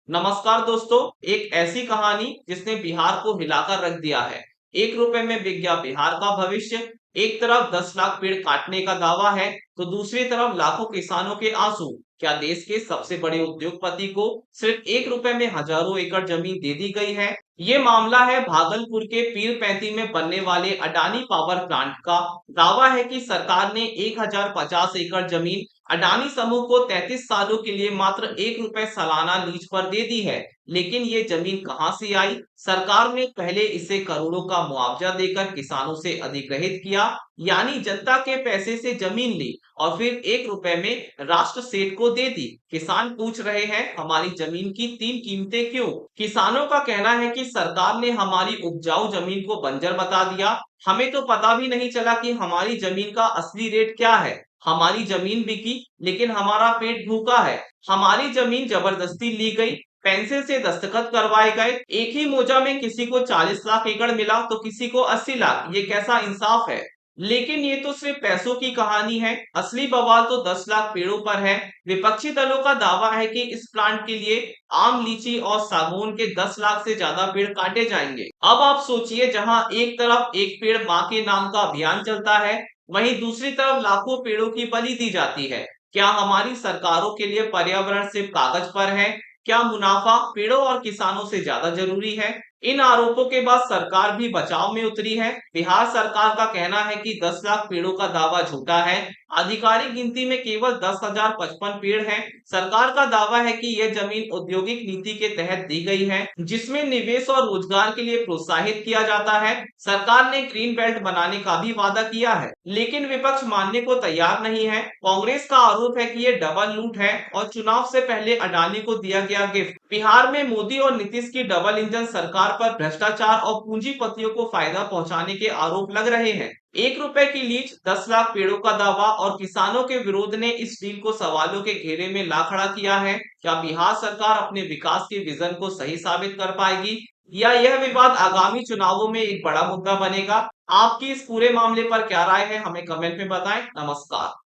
नमस्कार दोस्तों। एक ऐसी कहानी जिसने बिहार को हिलाकर रख दिया है। 1 रुपए में बिक गया बिहार का भविष्य। एक तरफ 10 लाख पेड़ काटने का दावा है तो दूसरी तरफ लाखों किसानों के आंसू। क्या देश के सबसे बड़े उद्योगपति को सिर्फ 1 रुपए में हजारों एकड़ जमीन दे दी गई है? ये मामला है भागलपुर के पीर पैंती में बनने वाले अडानी पावर प्लांट का। दावा है कि सरकार ने 1050 एकड़ जमीन अडानी समूह को 33 सालों के लिए मात्र 1 रुपए सालाना लीज पर दे दी है। लेकिन ये जमीन कहां से आई? सरकार ने पहले इसे करोड़ों का मुआवजा देकर किसानों से अधिग्रहित किया, यानी जनता के पैसे से जमीन ली और फिर 1 रुपए में राष्ट्र सेठ को दे दी। किसान पूछ रहे हैं, हमारी जमीन की 3 कीमतें क्यों? किसानों का कहना है कि सरकार ने हमारी उपजाऊ जमीन को बंजर बता दिया। हमें तो पता भी नहीं चला कि हमारी जमीन का असली रेट क्या है। हमारी जमीन बिकी लेकिन हमारा पेट भूखा है। हमारी जमीन जबरदस्ती ली गई, पेंसिल से दस्तखत करवाए गए। एक ही मोजा में किसी को 40 लाख एकड़ मिला तो किसी को 80 लाख। ये कैसा इंसाफ है? लेकिन ये तो सिर्फ पैसों की कहानी है। असली बवाल तो 10 लाख पेड़ों पर है। विपक्षी दलों का दावा है कि इस प्लांट के लिए आम, लीची और सागौन के 10 लाख से ज्यादा पेड़ काटे जाएंगे। अब आप सोचिए, जहां एक तरफ एक पेड़ माँ के नाम का अभियान चलता है, वहीं दूसरी तरफ लाखों पेड़ों की बलि दी जाती है। क्या हमारी सरकारों के लिए पर्यावरण सिर्फ कागज पर है? क्या मुनाफा पेड़ों और किसानों से ज्यादा जरूरी है? इन आरोपों के बाद सरकार भी बचाव में उतरी है। बिहार सरकार का कहना है कि 10 लाख पेड़ों का दावा झूठा है। आधिकारिक गिनती में केवल 10,055 पेड़ हैं। सरकार का दावा है कि यह जमीन औद्योगिक नीति के तहत दी गई है, जिसमें निवेश और रोजगार के लिए प्रोत्साहित किया जाता है। सरकार ने ग्रीन बेल्ट बनाने का भी वादा किया है, लेकिन विपक्ष मानने को तैयार नहीं है। कांग्रेस का आरोप है कि ये डबल लूट है और चुनाव से पहले अडानी को दिया गया गिफ्ट। बिहार में मोदी और नीतीश की डबल इंजन सरकार पर भ्रष्टाचार और पूंजीपतियों को फायदा पहुंचाने के आरोप लग रहे हैं। 1 रुपए की लीज, 10 लाख पेड़ों का दावा और किसानों के विरोध ने इस डील को सवालों के घेरे में ला खड़ा किया है। क्या बिहार सरकार अपने विकास के विजन को सही साबित कर पाएगी, या यह विवाद आगामी चुनावों में एक बड़ा मुद्दा बनेगा? आपकी इस पूरे मामले पर क्या राय है, हमें कमेंट में बताएं। नमस्कार।